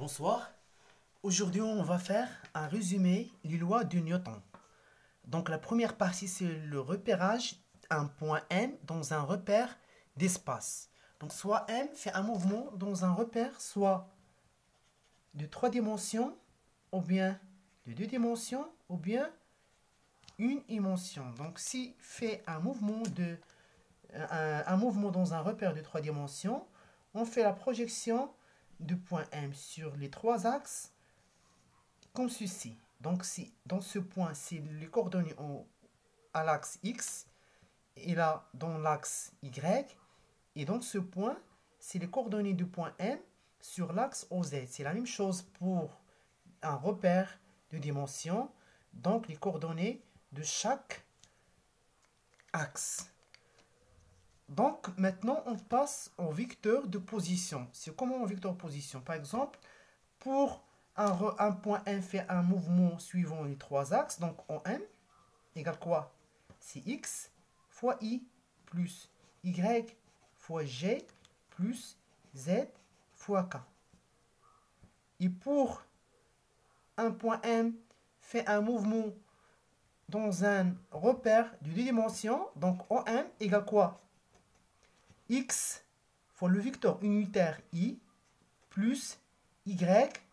Bonsoir. Aujourd'hui, on va faire un résumé des lois de Newton. Donc, la première partie, c'est le repérage d'un point M dans un repère d'espace. Donc, soit M fait un mouvement dans un repère, soit de 3 dimensions, ou bien de 2 dimensions, ou bien une dimension. Donc, si fait un mouvement dans un repère de 3 dimensions, on fait la projection du point M sur les 3 axes comme ceci. Donc, si dans ce point, c'est les coordonnées à l'axe X, et là, dans l'axe Y, et dans ce point, c'est les coordonnées du point M sur l'axe OZ. C'est la même chose pour un repère de dimension, donc les coordonnées de chaque axe. Donc, maintenant, on passe au vecteur de position. C'est comment un vecteur de position? Par exemple, pour un point M fait un mouvement suivant les 3 axes, donc OM égale quoi? C'est X fois I plus Y fois G plus Z fois K. Et pour un point M fait un mouvement dans un repère de 2 dimensions, donc OM égale quoi? X fois le vecteur unitaire I plus Y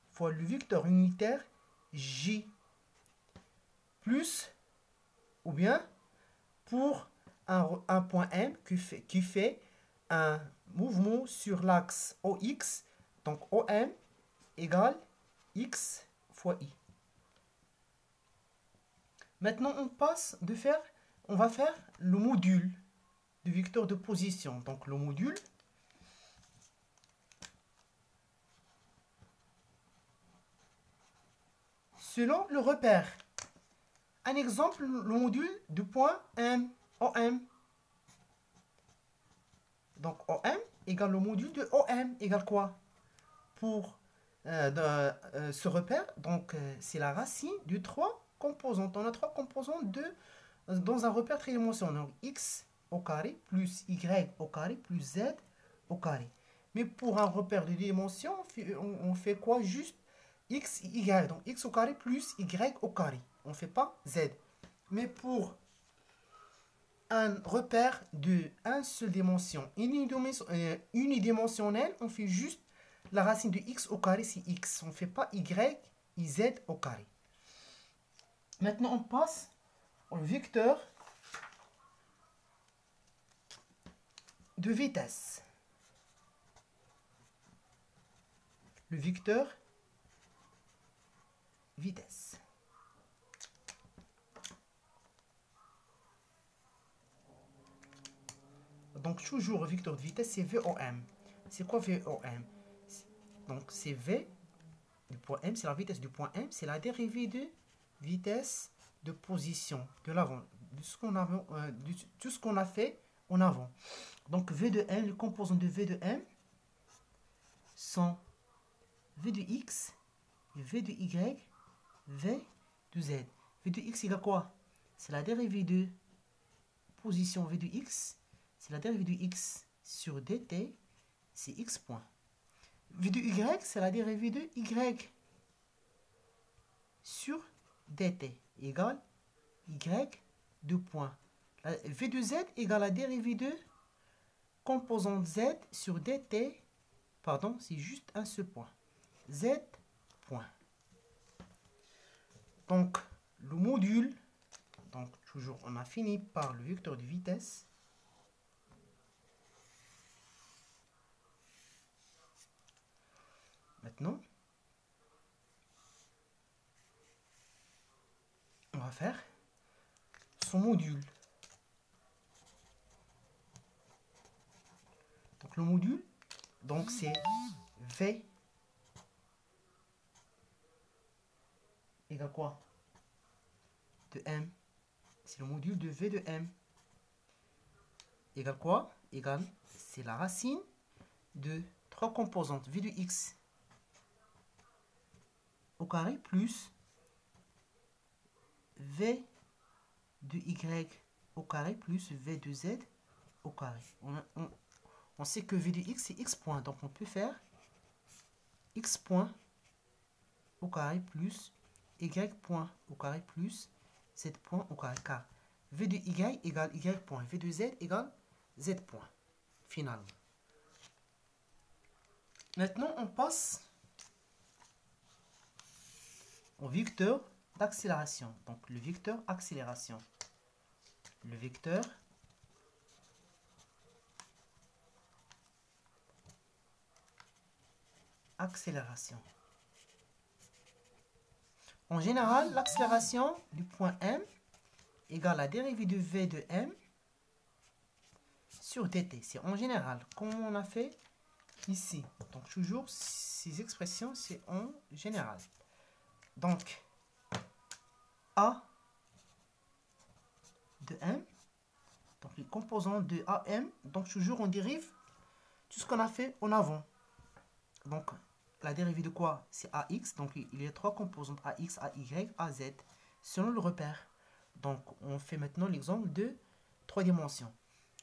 fois le vecteur unitaire J plus, ou bien pour un point M qui fait un mouvement sur l'axe OX, donc OM égale X fois I. Maintenant, on va faire le module du vecteur de position. Donc, le module, selon le repère. Un exemple, le module du point M, OM. Donc, OM égale le module de OM égale quoi? Pour ce repère, donc c'est la racine de 3 composantes. On a 3 composantes dans un repère tridimensionnel. Donc, X au carré plus Y au carré plus Z au carré. Mais pour un repère de dimension, on fait quoi? Juste X et Y. Donc, X au carré plus Y au carré. On ne fait pas Z. Mais pour un repère de 1 seule dimension unidimensionnel, on fait juste la racine de X au carré, c'est X. On ne fait pas Y et Z au carré. Maintenant, on passe au vecteur de vitesse. Le vecteur vitesse. Donc, toujours le vecteur de vitesse, c'est VOM. C'est quoi VOM? Donc, c'est V du point M, c'est la vitesse du point M, c'est la dérivée de vitesse de position de l'avant, de tout ce qu'on a fait en avant. Donc, V de M, les composants de V de M sont V de X, V de Y, V de Z. V de X égale quoi? C'est la dérivée de position V de X, c'est la dérivée de X sur dt, c'est X point. V de Y, c'est la dérivée de Y sur dt égale Y 2 points. V de Z égale la dérivée de composante Z sur dt, pardon, c'est juste un seul point. Z point. Donc, le module, donc toujours, on a fini par le vecteur de vitesse. Maintenant, on va faire son module. Donc, le module, donc c'est V égale quoi? De M. C'est le module de V de M. Égale quoi? Égale, c'est la racine de 3 composantes. V de X au carré plus V de Y au carré plus V de Z au carré. On sait que V de X c'est X point. Donc on peut faire x point au carré plus y point au carré plus z point au carré, car v de y égale y point, v de z égale z point, finalement. Maintenant, on passe au vecteur d'accélération. Donc, le vecteur accélération. Le vecteur accélération. En général, l'accélération du point M égale la dérivée de v de M sur dt. C'est en général, comme on a fait ici. Donc, toujours, ces expressions, c'est en général. Donc, A de M, donc les composants de AM, donc toujours on dérive tout ce qu'on a fait en avant. Donc, la dérivée de quoi? C'est AX, donc il y a trois composantes, AX, AY, AZ, selon le repère. Donc, on fait maintenant l'exemple de 3 dimensions.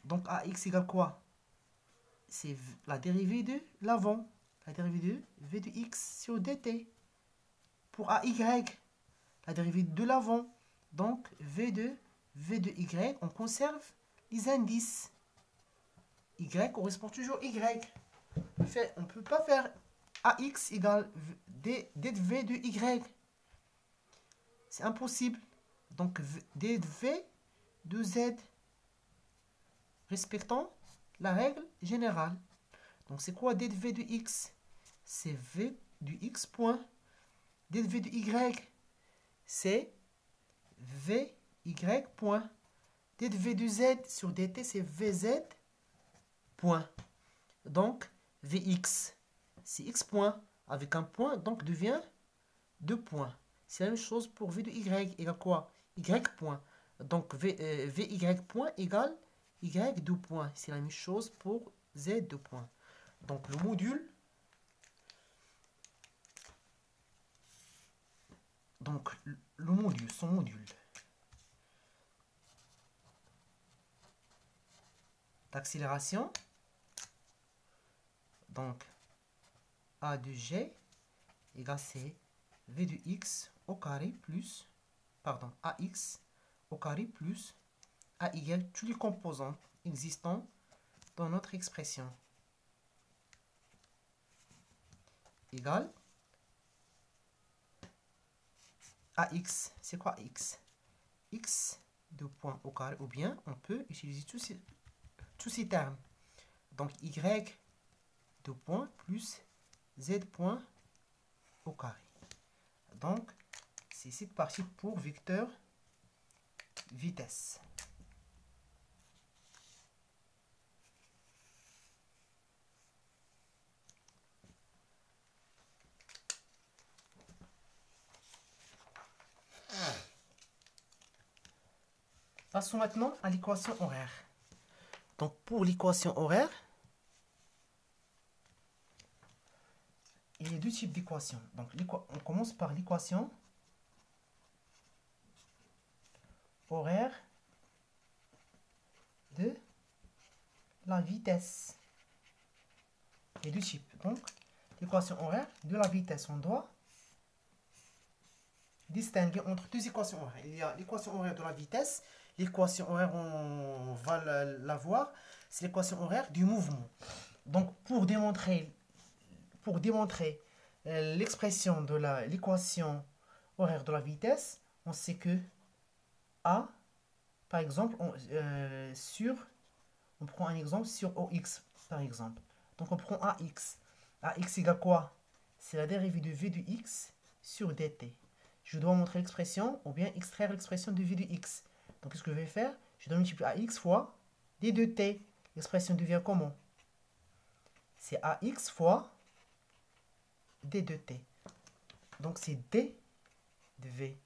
Donc, AX égale quoi? C'est la dérivée de l'avant, la dérivée de V de X sur dt. Pour AY, la dérivée de l'avant, donc V de Y, on conserve les indices. Y correspond toujours Y. On ne peut pas faire AX égale d de V de Y. C'est impossible. Donc, d de V de Z. Respectant la règle générale. Donc, c'est quoi d de V de X? C'est V du X point. d de V de Y, c'est VY point. d de V de Z sur dt, c'est VZ point. Donc, Vx, c'est X point avec un point, donc devient 2 points. C'est la même chose pour V de Y égale quoi? Y point. Donc, VY point égale Y 2 points. C'est la même chose pour Z 2 points. Donc, le module. Donc, le module, son module d'accélération. Donc, A de G égale C, V de X au carré plus, pardon, AX au carré plus AY, tous les composants existants dans notre expression. Égale AX, c'est quoi X? X de point au carré, ou bien on peut utiliser tous ces termes. Donc Y de point plus Z point au carré. Donc, c'est cette partie pour vecteur vitesse. Passons maintenant à l'équation horaire. Donc, pour l'équation horaire, il y a deux types d'équations. Donc, on commence par l'équation horaire de la vitesse. Il y a deux types. Donc, l'équation horaire de la vitesse, on doit distinguer entre deux équations horaires. Il y a l'équation horaire de la vitesse. L'équation horaire, on va la voir, c'est l'équation horaire du mouvement. Donc, pour démontrer l'expression de l'équation horaire de la vitesse, on sait que A, par exemple, on prend un exemple sur OX, par exemple. Donc, on prend AX. AX égale quoi? C'est la dérivée de V de X sur dt. Je dois montrer l'expression ou bien extraire l'expression de V de X. Donc, qu'est-ce que je vais faire? Je dois multiplier AX fois D de T. L'expression devient comment? C'est AX fois D de T. Donc, c'est D de V.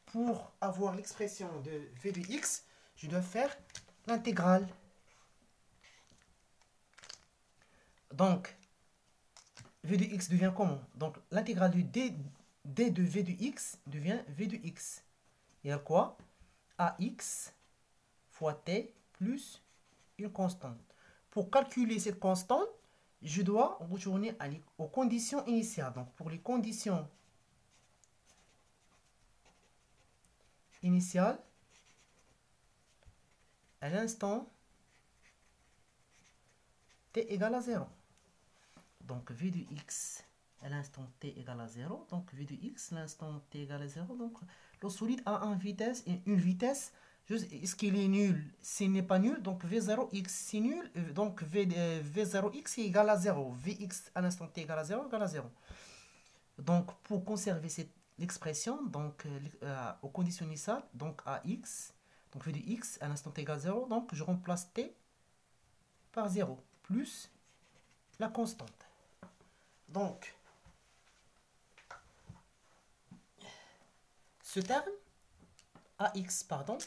Pour avoir l'expression de V de X, je dois faire l'intégrale. Donc, V de X devient comment? Donc, l'intégrale de D de V de X devient V de X. Il y a quoi? AX fois T plus une constante. Pour calculer cette constante, je dois retourner aux conditions initiales. Donc, pour les conditions initiales, à l'instant t égale à 0. Donc, v de x à l'instant t égale à 0. Donc, v de x, l'instant t égale à 0. Donc, le solide a une vitesse. Est-ce qu'il est nul? S'il n'est pas nul, donc v0x c'est nul. Donc, v0x est égal à 0. Vx à l'instant t égale à 0 égale à 0. Donc, pour conserver cette expression, donc, aux conditions initiales, donc à x, donc v de x à l'instant t égale à 0, donc je remplace t par 0, plus la constante. Donc, ce terme, ax, pardon,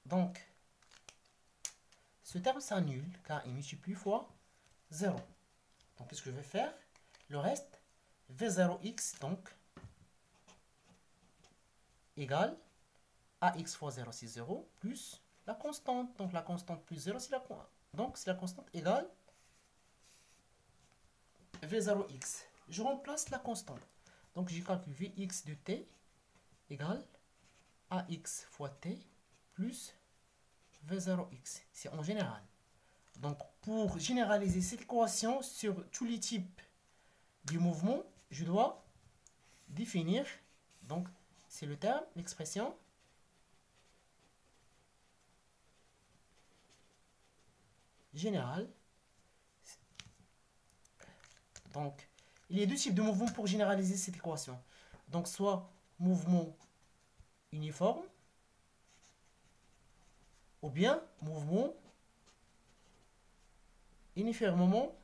donc, ce terme s'annule car il multiplie fois 0. Donc, qu'est-ce que je vais faire? Le reste, v0x, donc, égale ax fois 0, c'est 0, plus la constante. Donc, la constante plus 0, c'est la constante égale v0x. Je remplace la constante. Donc, j'ai calculé vx de t égale ax fois t plus v0x. C'est en général. Donc, pour généraliser cette équation sur tous les types du mouvement, je dois définir, donc, c'est le terme, l'expression générale. Donc, il y a deux types de mouvements pour généraliser cette équation. Donc, soit mouvement uniforme, ou bien mouvement uniformément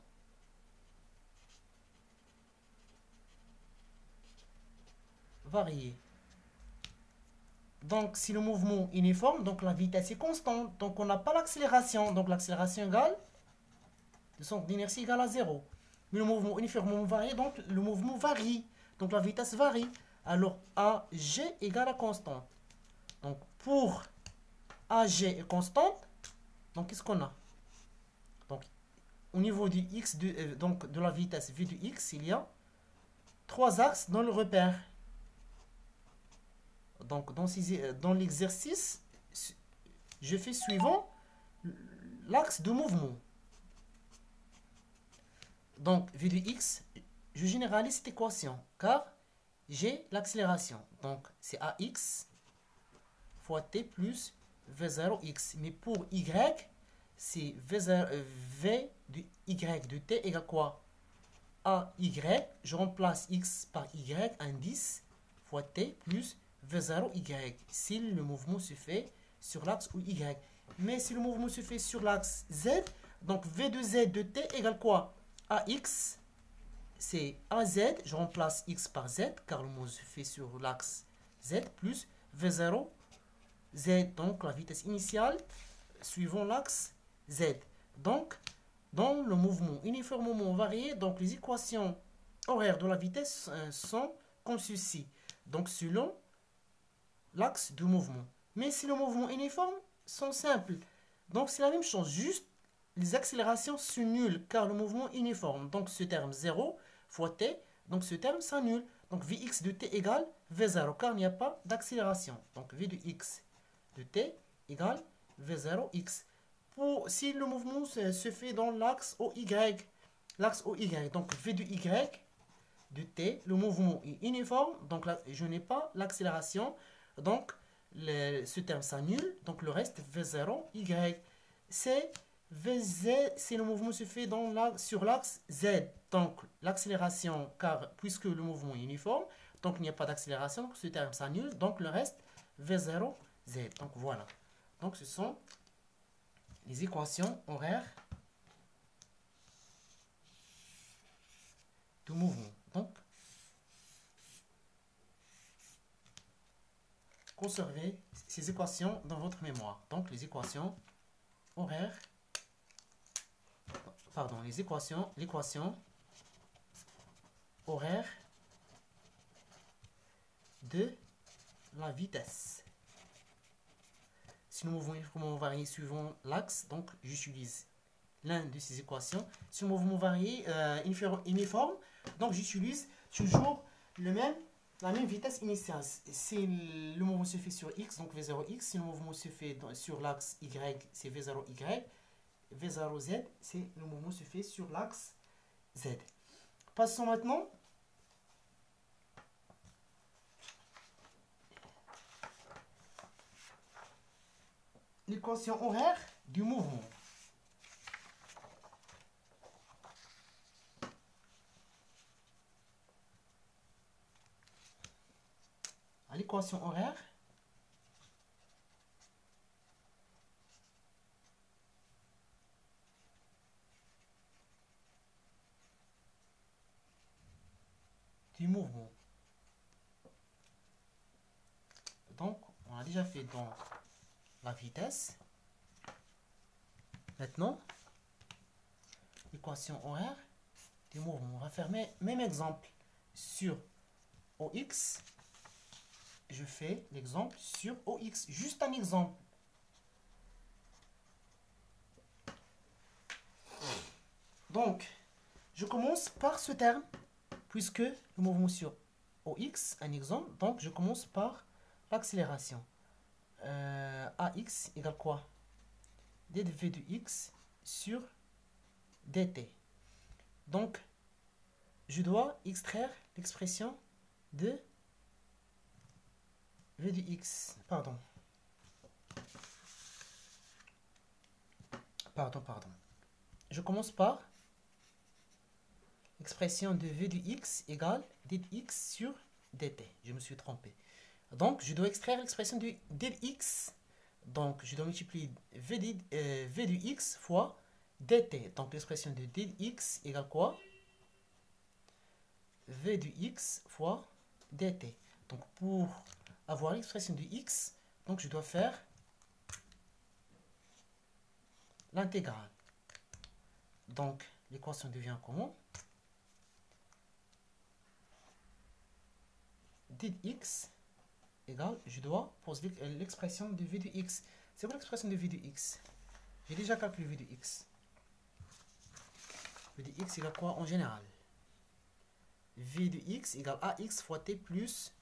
varié. Donc, si le mouvement est uniforme, donc la vitesse est constante. Donc, on n'a pas l'accélération. Donc, l'accélération égale, le centre d'inertie égale à 0. Mais le mouvement uniformément varié, donc le mouvement varie. Donc, la vitesse varie. Alors, AG égale à constante. Donc, pour AG est constante, donc qu'est-ce qu'on a? Donc, au niveau du x, donc de la vitesse v de x, il y a 3 axes dans le repère. Donc, dans l'exercice, je fais suivant l'axe de mouvement. Donc, v de x, je généralise cette équation, car j'ai l'accélération. Donc, c'est ax fois t plus v0x. Mais pour y, c'est v de y de t égale quoi? AY, je remplace x par y, indice, fois t plus v0y. Si le mouvement se fait sur l'axe ou y. Mais si le mouvement se fait sur l'axe z, donc v de z de t égale quoi? AX, c'est AZ, je remplace x par z, car le mouvement se fait sur l'axe z, plus v0 z, donc la vitesse initiale suivant l'axe z. Donc, dans le mouvement uniformément varié, donc les équations horaires de la vitesse sont comme ceci. Donc, selon l'axe du mouvement. Mais si le mouvement uniforme, sont simples. Donc, c'est la même chose, juste les accélérations sont nulles car le mouvement est uniforme. Donc, ce terme 0 fois t, donc ce terme s'annule. Donc, Vx de t égale V0 car il n'y a pas d'accélération. Donc, V de x de t égale V0x. Si le mouvement se fait dans l'axe OY, donc V de y de t, le mouvement est uniforme, donc là, je n'ai pas l'accélération, donc ce terme s'annule, donc le reste V0, y. C'est Vz, si le mouvement se fait sur l'axe Z, donc l'accélération, car puisque le mouvement est uniforme, donc il n'y a pas d'accélération, donc ce terme s'annule, donc le reste V0, Z. Donc voilà. Donc ce sont les équations horaires du mouvement. Donc, conservez ces équations dans votre mémoire. Donc, les équations horaires, pardon, l'équation horaire de la vitesse. Si le mouvement est vraiment varié suivant l'axe, donc j'utilise l'un de ces équations. Si le mouvement varié, uniforme, donc j'utilise toujours la même vitesse initiale. Si le mouvement se fait sur x, donc v0x, si le mouvement se fait sur l'axe y, c'est v0y, v0z, c'est le mouvement se fait sur l'axe z. Passons maintenant l'équation horaire du mouvement. L'équation horaire du mouvement. Donc, on a déjà fait dans la vitesse. Maintenant, l'équation horaire du mouvement. On va faire même exemple sur OX. Je fais l'exemple sur OX. Juste un exemple. Donc, je commence par ce terme, puisque le mouvement sur OX, un exemple. Donc, je commence par l'accélération. AX égale quoi? dv de x sur dt. Donc, je dois extraire l'expression de v de x. Pardon. Je commence par l'expression de v de x égale dx sur dt. Je me suis trompé. Donc, je dois extraire l'expression de dx. Donc, je dois multiplier v de x fois dt. Donc, l'expression de dx égale quoi? V de x fois dt. Donc, pour avoir l'expression de x, donc je dois faire l'intégrale. Donc, l'équation devient comment? dx égale, je dois poser l'expression de v de x. C'est quoi l'expression de v de x? J'ai déjà calculé v de x. V de x égale quoi en général? V de x égale ax fois t plus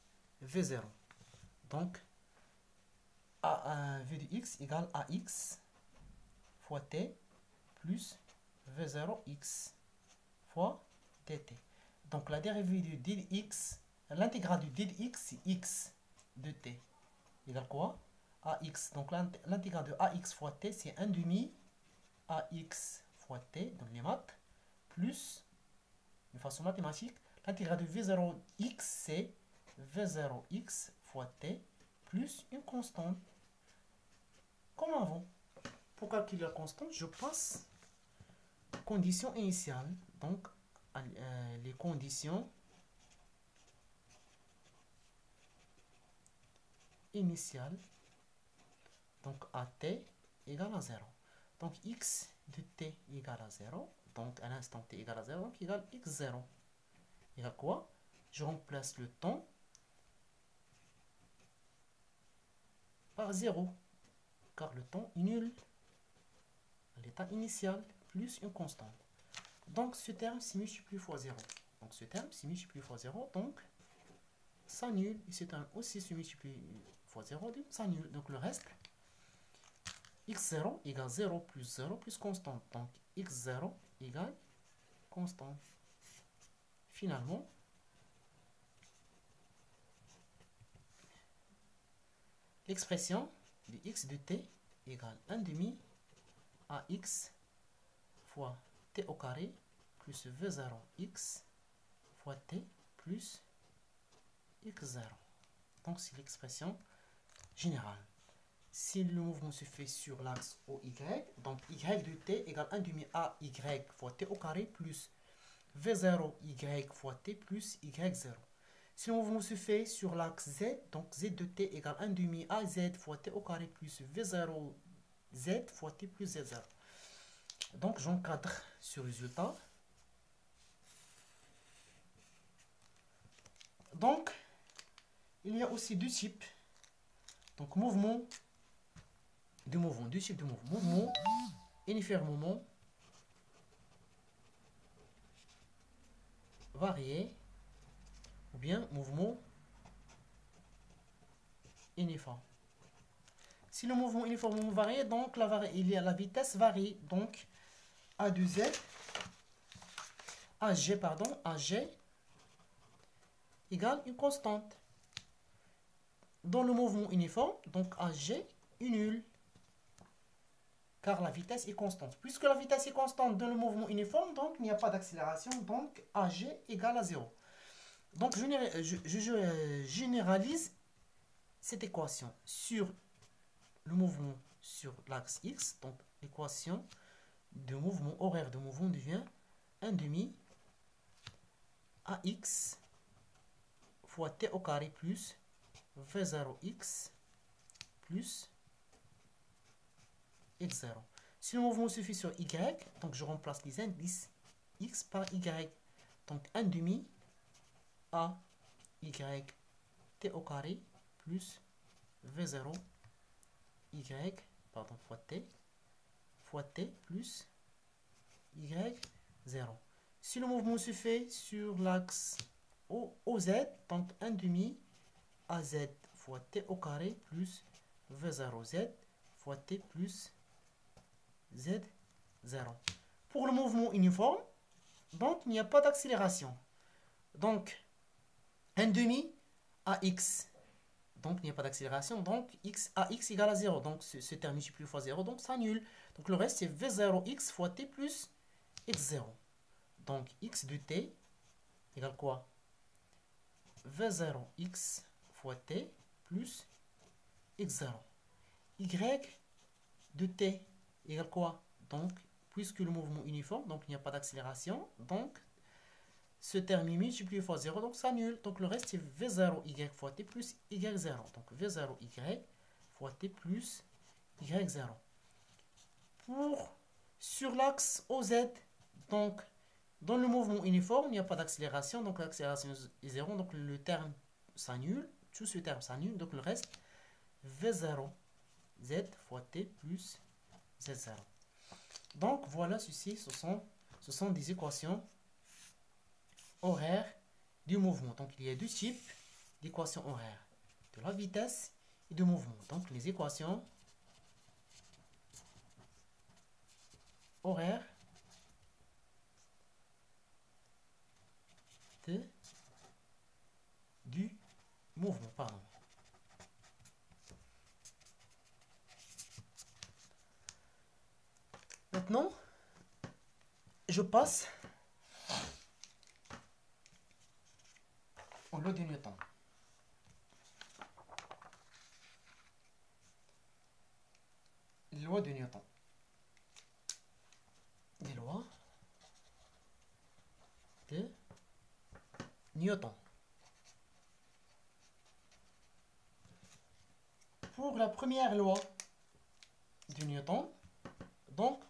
v0. Donc, v de x égale ax fois t plus v0x fois dt. Donc, la dérivée de dx, l'intégrale de dx, c'est x de t égale quoi? Ax. Donc, l'intégrale de ax fois t, c'est 1 demi ax fois t, dans les maths, plus, de façon mathématique, l'intégrale de v0x, c'est v0x fois t plus une constante. Comme avant. Pour calculer la constante, je passe conditions initiales. Donc, les conditions initiales. Donc, à t égale à 0. Donc, x de t égale à 0. Donc, à l'instant t égale à 0. Donc, égale x0. Égale quoi? Je remplace le temps par 0. Car le temps est nul à l'état initial plus une constante. Donc, ce terme s'est multiplié fois 0. Donc, ce terme s'est multiplié fois 0. Donc, ça annule. Et ce terme aussi se multiplie fois 0. Donc, ça annule. Donc, le reste, x0 égale 0 plus constante. Donc, x0 égale constante. Finalement, l'expression de x de t égale 1 demi ax fois t au carré plus v0x fois t plus x0. Donc, c'est l'expression générale. Si le mouvement se fait sur l'axe OY, donc y de t égale 1 demi AY fois t au carré plus V0y fois t plus y0. Si le mouvement se fait sur l'axe Z, donc Z de t égale 1 demi AZ fois t au carré plus V0z fois t plus Z0. Donc, j'encadre ce résultat. Donc, il y a aussi deux types. Donc, deux types de mouvements. Mouvement uniforme moment varié ou bien mouvement uniforme. Si le mouvement uniforme ou varié, donc la vitesse varie. Donc A de Z, AG, pardon, AG égale une constante. Dans le mouvement uniforme, donc AG est nul, car la vitesse est constante. Puisque la vitesse est constante dans le mouvement uniforme, donc il n'y a pas d'accélération, donc AG égale à 0. Donc je généralise cette équation sur le mouvement sur l'axe X, donc l'équation de mouvement, horaire de mouvement devient 1 demi AX fois T au carré plus V0X plus X0. Si le mouvement se fait sur Y, donc je remplace les indices X par Y. Donc 1 demi A Y T au carré plus V0 Y, pardon, fois T plus Y0. Si le mouvement se fait sur l'axe OZ, donc 1 demi AZ fois T au carré plus V0Z fois T plus Z0. Pour le mouvement uniforme, donc il n'y a pas d'accélération. Donc 1 demi AX, donc il n'y a pas d'accélération, donc AX égale à 0. Donc ce terme multiplié fois 0, donc ça annule. Donc le reste c'est V0X fois T plus X0. Donc X de T égale quoi? V0X fois T plus X0. Y de T égale quoi? Donc, puisque le mouvement uniforme, donc il n'y a pas d'accélération, donc ce terme est multiplié fois 0, donc ça annule. Donc le reste c'est V0Y fois T plus Y0. Donc V0Y fois T plus Y0. Sur l'axe OZ, donc dans le mouvement uniforme, il n'y a pas d'accélération, donc l'accélération est 0, donc le terme s'annule, tout ce terme s'annule, donc le reste V0 Z fois T plus Z0. Donc voilà, ce sont des équations horaires du mouvement. Donc il y a deux types d'équations horaires, de la vitesse et du mouvement. Donc les équations horaires du mouvement. Pardon. Maintenant, je passe aux lois de Newton. Les lois de Newton. Les lois de Newton. Pour la première loi de Newton, donc,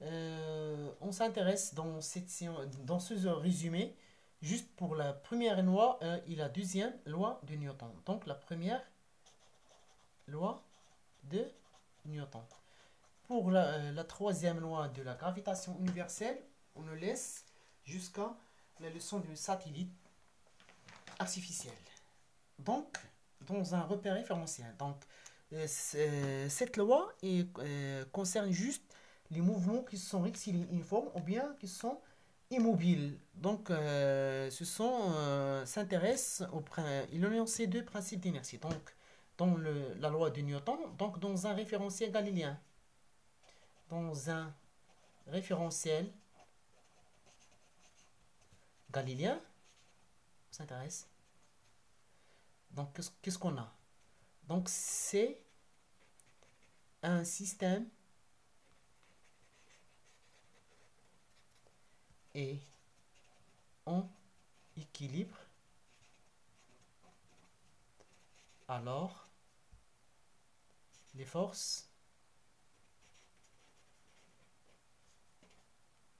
on s'intéresse dans ce résumé, juste pour la première loi et la deuxième loi de Newton. Donc, la première loi de Newton. Pour la troisième loi de la gravitation universelle, on le laisse jusqu'à la leçon du satellite artificiel. Donc, dans un repère référentiel. Donc, cette loi concerne juste les mouvements qui sont rectilignes uniformes ou bien qui sont immobiles. Donc, s'intéresse au énoncer deux principes d'inertie. Donc, dans la loi de Newton, donc dans un référentiel galiléen. Dans un référentiel galiléen, on s'intéresse. Donc, qu'est-ce qu'on a? Donc, c'est un système est en équilibre, alors les forces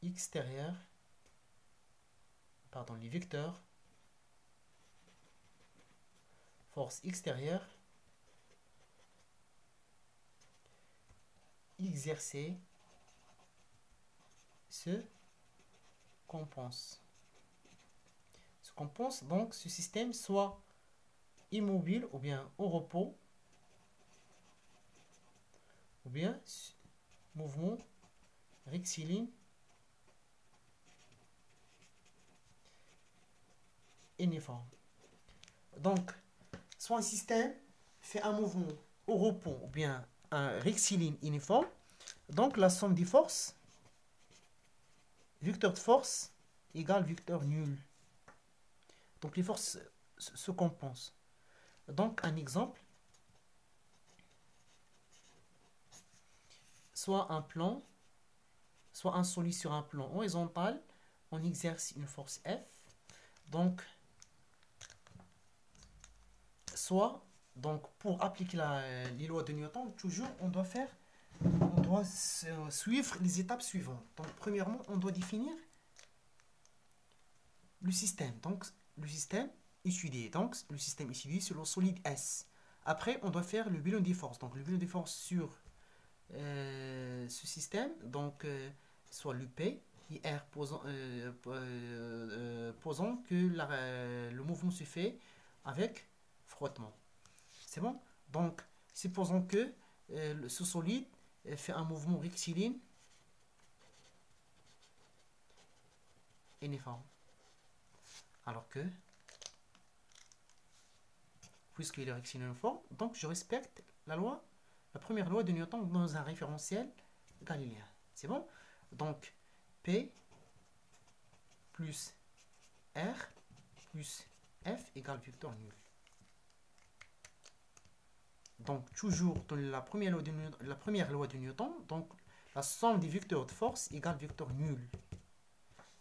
extérieures, pardon, les vecteurs, forces extérieures exercées se compensent. pense donc ce système soit immobile ou bien au repos ou bien mouvement rectiligne uniforme. Donc, soit un système fait un mouvement au repos ou bien un rectiligne uniforme, donc la somme des forces, vecteur de force égale vecteur nul. Donc les forces se compensent. Donc un exemple, soit un plan, soit un solide sur un plan horizontal, on exerce une force F. Donc, soit, donc pour appliquer les lois de Newton, toujours on doit suivre les étapes suivantes. Donc, premièrement, on doit définir le système. Donc, le système étudié. Donc, le système étudié sur le solide S. Après, on doit faire le bilan des forces. Donc, le bilan des forces sur ce système, donc soit l'UP, IR posant que le mouvement se fait avec frottement. C'est bon? Donc, supposons que ce solide fait un mouvement rectiligne uniforme. Alors que, puisqu'il est rectiligne uniforme, donc je respecte la première loi de Newton dans un référentiel galiléen. C'est bon? Donc, P plus R plus F égale vecteur nul. Donc, toujours dans la première loi de Newton, donc la somme des vecteurs de force égale vecteur nul.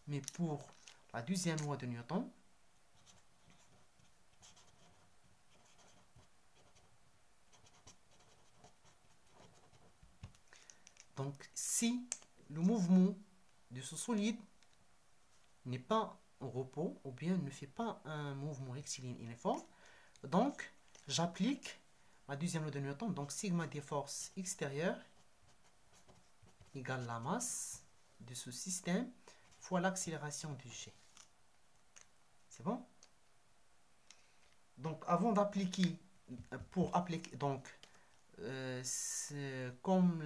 Mais pour la deuxième loi de Newton, donc si le mouvement de ce solide n'est pas au repos ou bien ne fait pas un mouvement rectiligne uniforme, donc j'applique la deuxième loi de Newton, donc sigma des forces extérieures égale la masse de ce système fois l'accélération du G. C'est bon? Donc avant d'appliquer, pour appliquer, donc comme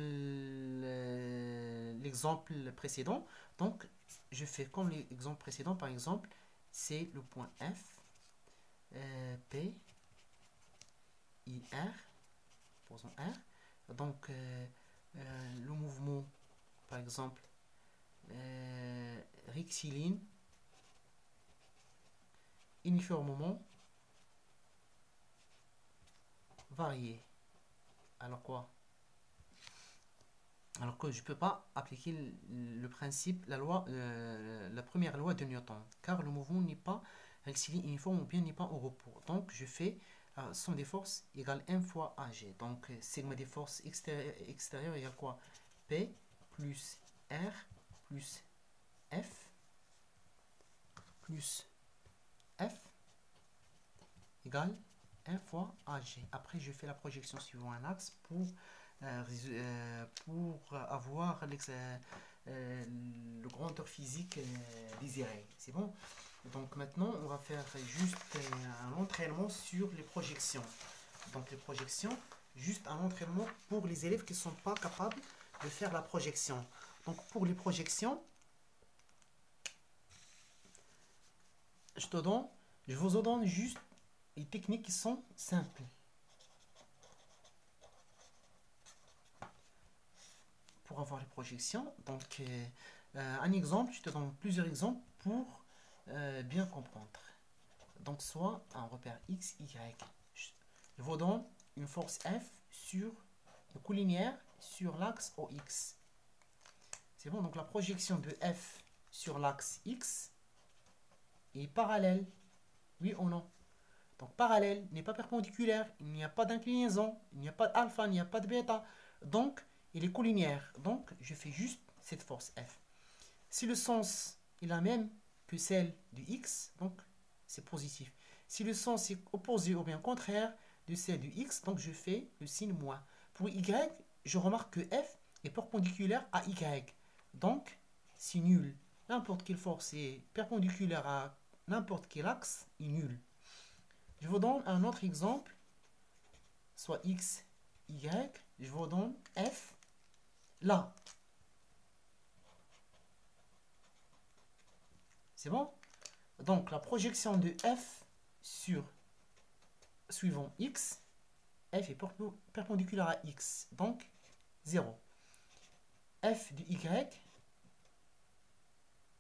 l'exemple précédent, donc je fais comme l'exemple précédent, par exemple, c'est le point F, P, I, R, posons R, donc le mouvement, par exemple, rectiligne, uniformément varié. Alors quoi? Alors que je ne peux pas appliquer le principe, la première loi de Newton, car le mouvement n'est pas rectiligne uniforme ou bien n'est pas au repos. Donc je fais somme des forces égale M fois AG. Donc sigma des forces extérieures égale quoi? P plus R plus F plus F égale 1 fois AG. Après, je fais la projection suivant un axe pour avoir le grandeur physique désiré. C'est bon? Donc maintenant, on va faire juste un entraînement sur les projections. Donc les projections, juste un entraînement pour les élèves qui ne sont pas capables de faire la projection. Donc pour les projections, je vous donne juste les techniques qui sont simples. Pour avoir les projections, donc un exemple, je te donne plusieurs exemples pour bien comprendre. Donc soit un repère X, Y. Je vous donne une force F sur le collinéaire sur l'axe OX. C'est bon, donc la projection de F sur l'axe X est parallèle. Oui ou non? Donc parallèle n'est pas perpendiculaire, il n'y a pas d'inclinaison, il n'y a pas d'alpha, il n'y a pas de bêta. Donc il est collinéaire. Donc je fais juste cette force F. Si le sens est la même que celle du X, donc c'est positif. Si le sens est opposé ou bien contraire de celle du X, donc je fais le signe moins. Pour Y, je remarque que F est perpendiculaire à Y. Donc c'est nul. N'importe quelle force est perpendiculaire à n'importe quel axe est nul. Je vous donne un autre exemple, soit x, y, je vous donne f, là. C'est bon? Donc, la projection de f sur suivant x, f est perpendiculaire à x, donc 0. F de y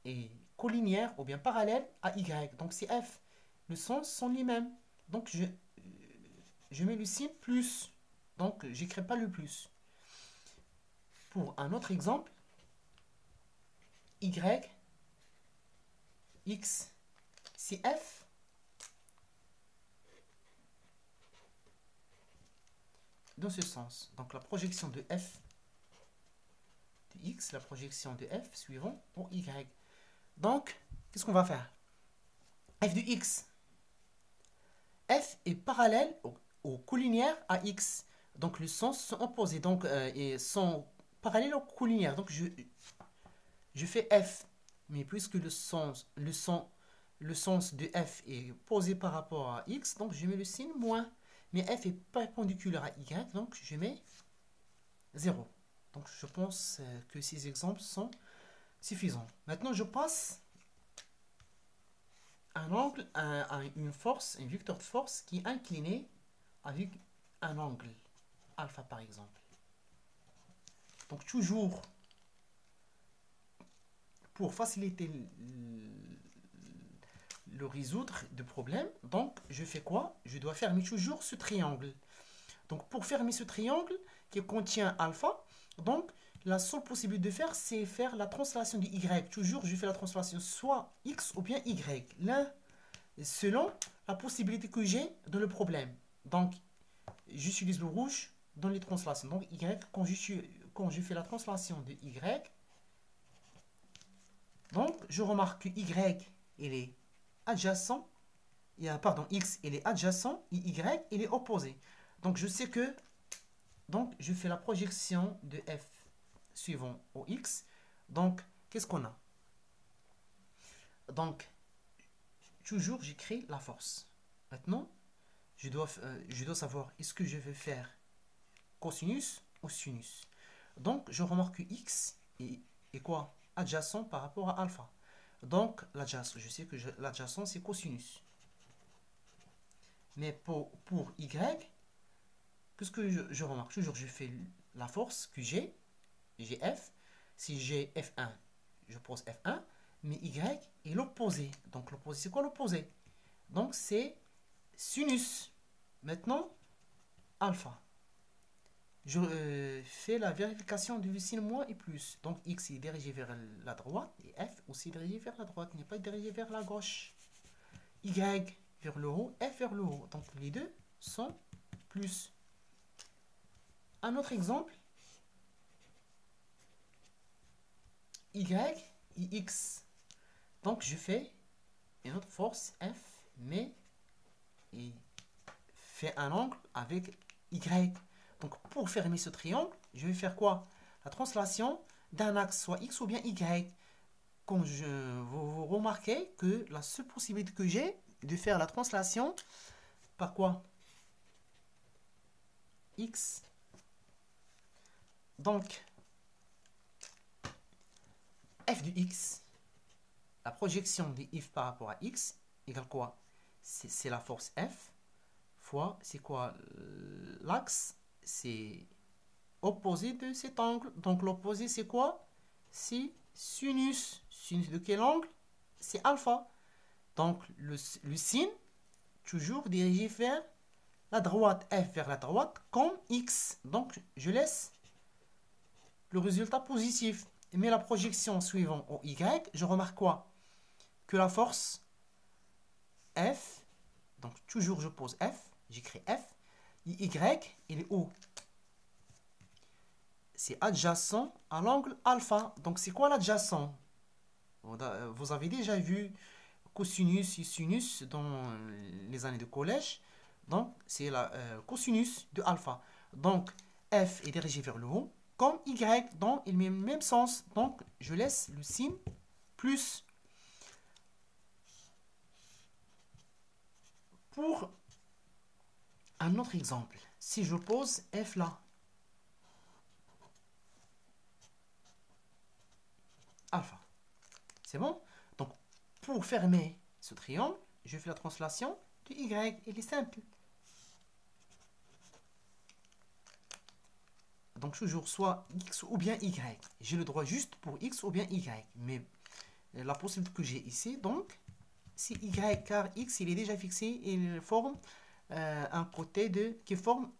est collinéaire ou bien parallèle à y. Donc, c'est f. Le sens sont les mêmes. Donc, je mets le signe plus. Donc, je n'écris pas le plus. Pour un autre exemple, y, x, c'est f. Dans ce sens. Donc, la projection de f de x, la projection de f suivant pour y. Donc, qu'est-ce qu'on va faire? F de x. F est parallèle au collinière à x. Donc, les sens sont opposés. Donc, et sont parallèles au collinière. Donc, je fais f. Mais puisque le sens de f est posé par rapport à x, donc je mets le signe moins. Mais f est perpendiculaire à y, donc je mets 0. Donc, je pense que ces exemples sont suffisants. Maintenant, je passe un angle à une force, un vecteur de force qui est incliné avec un angle alpha, par exemple. Donc, toujours pour faciliter le résoudre de problème, donc je fais quoi? Je dois fermer toujours ce triangle. Donc, pour fermer ce triangle qui contient alpha, donc la seule possibilité de faire, c'est faire la translation de y. Toujours, je fais la translation soit x ou bien y. L'un, selon la possibilité que j'ai dans le problème. Donc, j'utilise le rouge dans les translations. Donc, y, quand je fais la translation de y, donc, je remarque que y, il est adjacent. Pardon, x, il est adjacent et y, il est opposé. Donc, je sais que, donc, je fais la projection de f suivant au x. Donc, qu'est-ce qu'on a? Donc, toujours, j'écris la force. Maintenant, je dois savoir, est-ce que je vais faire cosinus ou sinus? Donc, je remarque que x est quoi? Adjacent par rapport à alpha. Donc, l'adjacent, je sais que l'adjacent, c'est cosinus. Mais pour y, qu'est-ce que je remarque? Toujours, je fais la force que j'ai f. Si j'ai F1, je pose F1. Mais Y est l'opposé. Donc, l'opposé, c'est quoi l'opposé? Donc, c'est sinus. Maintenant, alpha. Je fais la vérification du signe moins et plus. Donc, X est dirigé vers la droite et F aussi dirigé vers la droite. Il n'est pas dirigé vers la gauche. Y vers le haut, F vers le haut. Donc, les deux sont plus. Un autre exemple. Y et X. Donc, je fais une autre force F, mais il fait un angle avec Y. Donc, pour fermer ce triangle, je vais faire quoi? La translation d'un axe, soit X ou bien Y. Quand vous remarquez que la seule possibilité que j'ai de faire la translation par quoi? X. Donc, f de x, la projection de f par rapport à x, égale quoi? C'est la force F fois, c'est quoi? L'axe, c'est opposé de cet angle. Donc, l'opposé, c'est quoi? C'est sinus. Sinus de quel angle? C'est alpha. Donc, le signe, toujours dirigé vers la droite. F vers la droite, comme x. Donc, je laisse le résultat positif. Mais la projection suivante au y, je remarque quoi? Que la force F, donc toujours je pose F, j'écris F, y, il est où? C'est adjacent à l'angle alpha. Donc c'est quoi l'adjacent? Vous avez déjà vu cosinus et sinus dans les années de collège. Donc c'est la cosinus de alpha. Donc F est dirigé vers le haut. Comme Y, donc il met le même sens. Donc, je laisse le signe plus. Pour un autre exemple, si je pose F là, alpha, c'est bon? Donc, pour fermer ce triangle, je fais la translation de Y, elle est simple. Donc, toujours soit X ou bien Y. J'ai le droit juste pour X ou bien Y. Mais la possibilité que j'ai ici, donc, c'est Y, car X, il est déjà fixé, il forme un côté qui forme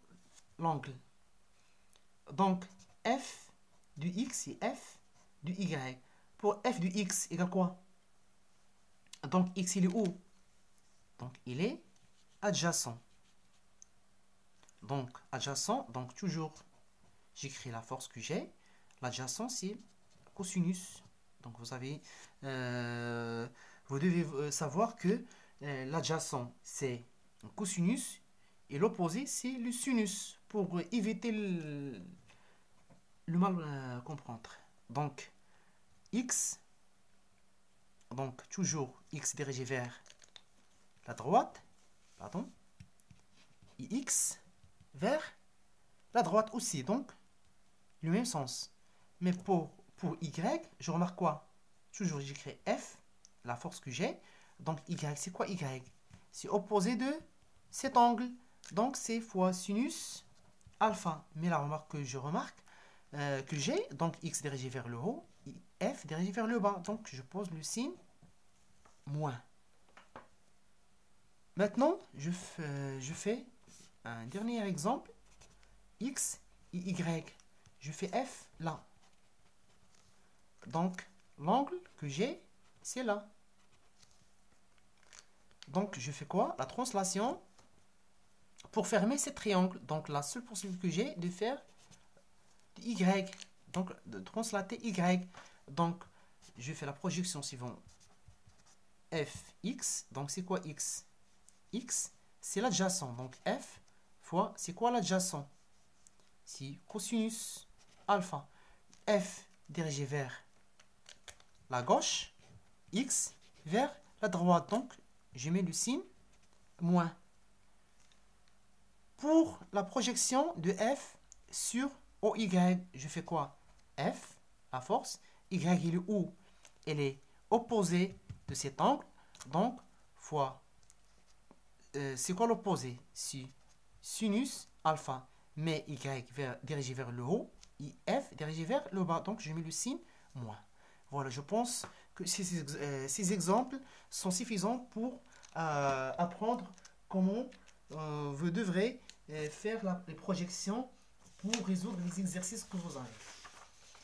l'angle. Donc, F du X, c'est F du Y. Pour F du X égale quoi? Donc, X, il est où? Donc, il est adjacent. Donc, adjacent, donc toujours, j'écris la force que j'ai. L'adjacent, c'est cosinus. Donc, vous devez savoir que l'adjacent, c'est cosinus et l'opposé, c'est le sinus pour éviter le mal comprendre. Donc, X, donc toujours X dirigé vers la droite, pardon, et X vers la droite aussi, donc le même sens. Mais pour Y, je remarque quoi? Toujours j'écris F, la force que j'ai. Donc Y, c'est quoi Y? C'est opposé de cet angle. Donc c'est fois sinus alpha. Mais la remarque que je remarque, que j'ai, donc X dirigé vers le haut, et F dirigé vers le bas. Donc je pose le signe moins. Maintenant, je fais un dernier exemple. X et Y. Je fais F là. Donc, l'angle que j'ai, c'est là. Donc, je fais quoi? La translation pour fermer ce triangle. Donc, la seule possibilité que j'ai de faire Y. Donc, de translater Y. Donc, je fais la projection suivante. Fx. Donc, c'est quoi X? X, c'est l'adjacent. Donc, F fois, c'est quoi l'adjacent? C'est cosinus alpha. F dirigé vers la gauche, X vers la droite. Donc, je mets le signe moins. Pour la projection de F sur OY, je fais quoi? F, la force, Y, il est où? Elle est opposée de cet angle. Donc, fois, c'est quoi l'opposé? Si sinus alpha, mais Y dirigé vers le haut, et F dirigé vers le bas. Donc, je mets le signe moins. Voilà, je pense que ces exemples sont suffisants pour apprendre comment vous devrez faire les projections pour résoudre les exercices que vous avez.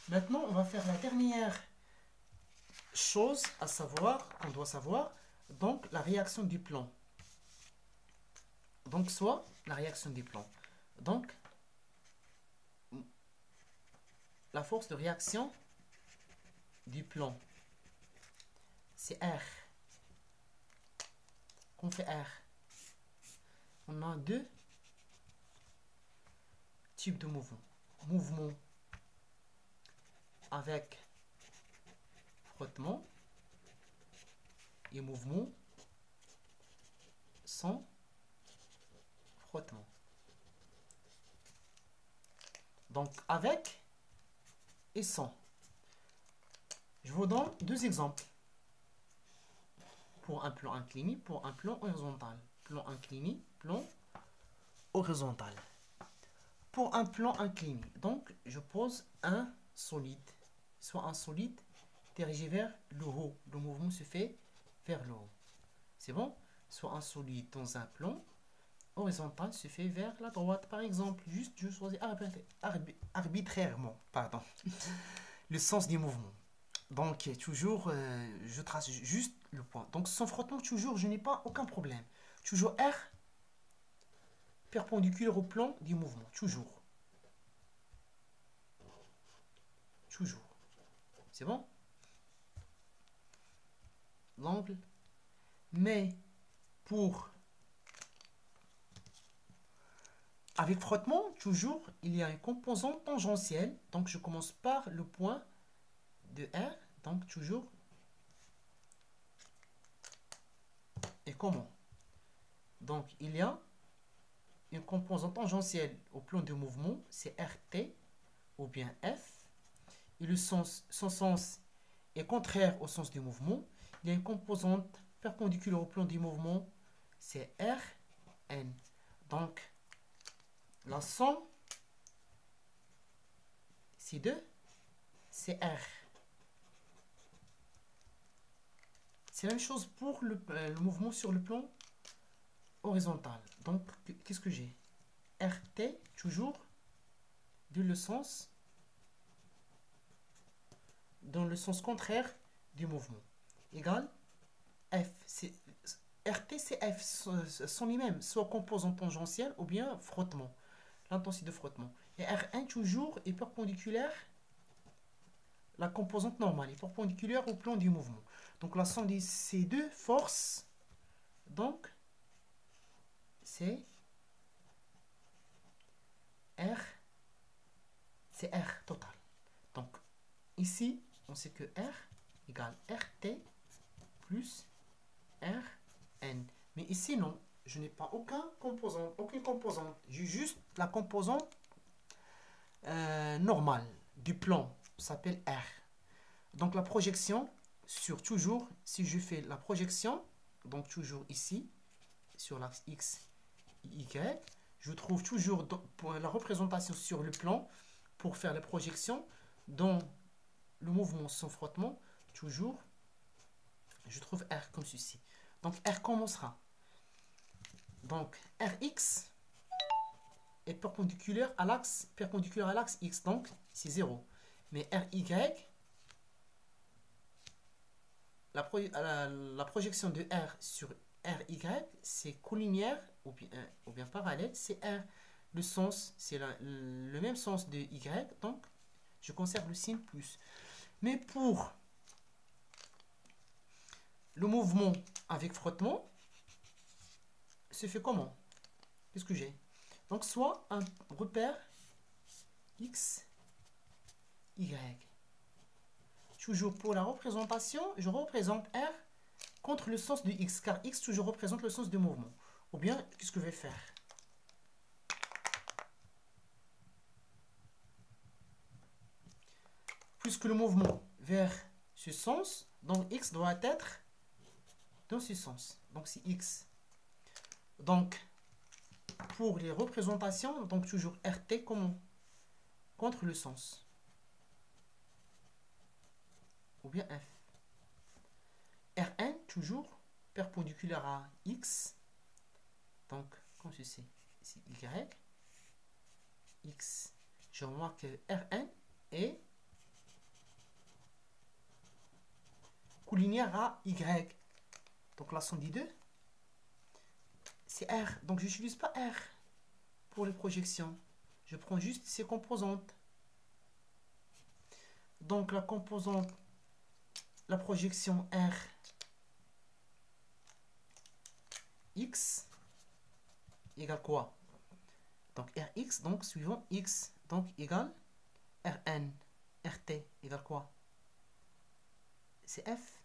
Maintenant, on va faire la dernière chose à savoir, qu'on doit savoir, donc la réaction du plan. Donc, soit la réaction du plan. Donc, la force de réaction du plan, c'est R. Qu'on fait R. On a deux types de mouvements. Mouvement avec frottement et mouvement sans frottement. Donc avec et sans. Je vous donne deux exemples. Pour un plan incliné, pour un plan horizontal. Plan incliné, plan horizontal. Pour un plan incliné, donc je pose un solide. Soit un solide dirigé vers le haut. Le mouvement se fait vers le haut. C'est bon? Soit un solide dans un plan horizontal se fait vers la droite, par exemple. Juste, je choisis arbitrairement, pardon, le sens du mouvement. Donc, toujours, je trace juste le point. Donc, sans frottement, toujours, je n'ai pas aucun problème. Toujours R perpendiculaire au plan du mouvement. Toujours. Toujours. C'est bon? L'angle. Mais, avec frottement, toujours, il y a une composante tangentielle. Donc, je commence par le point de R. Donc, toujours. Et comment? Donc, il y a une composante tangentielle au plan du mouvement, c'est RT ou bien F. Et son sens est contraire au sens du mouvement. Il y a une composante perpendiculaire au plan du mouvement, c'est Rn. Donc, la somme, c'est R. C'est la même chose pour le mouvement sur le plan horizontal. Donc, qu'est-ce que j'ai? RT, toujours, dans le sens contraire du mouvement. Égal F. RT, c'est F, sont les mêmes, soit composant tangentielle ou bien frottement, l'intensité de frottement. Et Rn, toujours, est perpendiculaire, la composante normale est perpendiculaire au plan du mouvement. Donc, la somme de ces deux forces, donc, c'est R, c'est R total. Donc, ici, on sait que R égale RT plus Rn. Mais ici, non, je n'ai pas aucune composante. J'ai juste la composante normale du plan, s'appelle R. Donc, la projection sur toujours, si je fais la projection, donc toujours ici, sur l'axe X, Y, je trouve toujours pour la représentation sur le plan, pour faire la projection, dans le mouvement sans frottement, toujours, je trouve R comme ceci. Donc, R commencera. Donc, Rx est perpendiculaire à l'axe X, donc c'est 0. Mais Ry, la projection de R sur Ry, c'est collinéaire ou bien parallèle, c'est R. Le sens, c'est le même sens de Y, donc je conserve le signe plus. Mais pour le mouvement avec frottement, se fait comment? Qu'est-ce que j'ai? Donc, soit un repère X, Y. Toujours pour la représentation, je représente R contre le sens de X, car X toujours représente le sens du mouvement. Ou bien, qu'est-ce que je vais faire? Puisque le mouvement vers ce sens, donc X doit être dans ce sens. Donc, c'est X. Donc, pour les représentations, donc toujours RT comment? Contre le sens. Ou bien F. Rn, toujours perpendiculaire à X. Donc, comme ceci, c'est Y. X. Je remarque que Rn est collinéaire à Y. Donc, la somme des deux, c'est R. Donc, je n'utilise pas R pour les projections. Je prends juste ces composantes. Donc, la composante, la projection R X égale quoi? Donc, Rx, donc, suivant X, donc, égale Rn. Rt égale quoi? C'est F.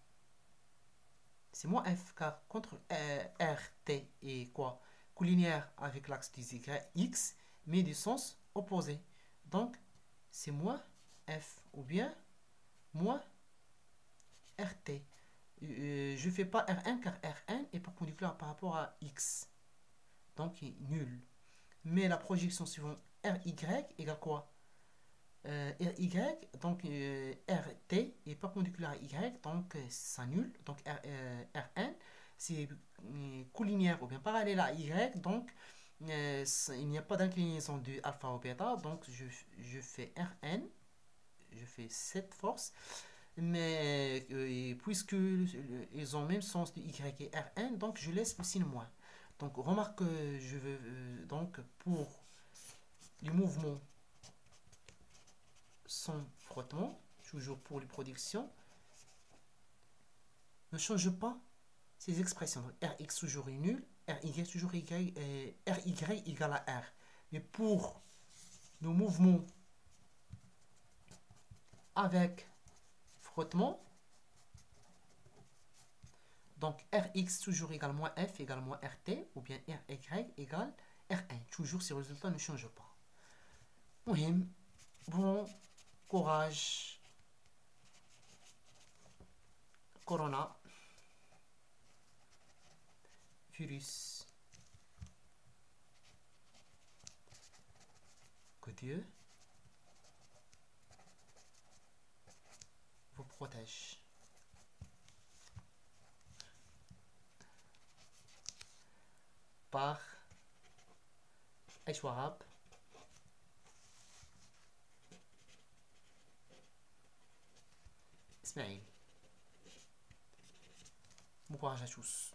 C'est moins F, car contre RT est quoi? Collinéaire avec l'axe des X, mais du sens opposé. Donc, c'est moins F, ou bien moins RT. Je ne fais pas Rn, car Rn est perpendiculaire par rapport à X. Donc, il est nul. Mais la projection suivante RY égale quoi? RY, donc RT est perpendiculaire à Y, donc ça annule. Donc Rn, c'est collinéaire ou bien parallèle à Y, donc il n'y a pas d'inclinaison de alpha ou bêta, donc je fais Rn, je fais cette force, mais puisque ils ont le même sens de Y et Rn, donc je laisse le signe moins. Donc remarque que je veux donc pour les mouvements sans frottement, toujours pour les productions, ne change pas ces expressions. Donc, Rx toujours est nul, Ry toujours Ry égale à R. Mais pour nos mouvements avec frottement, Donc, Rx toujours égale moins F égale moins RT, ou bien Ry égale Rn. Toujours, ces résultats ne changent pas. Mohim, bon courage. Corona. Virus. Que Dieu vous protège. Par Aishwarab. Ismail. Bon courage à tous.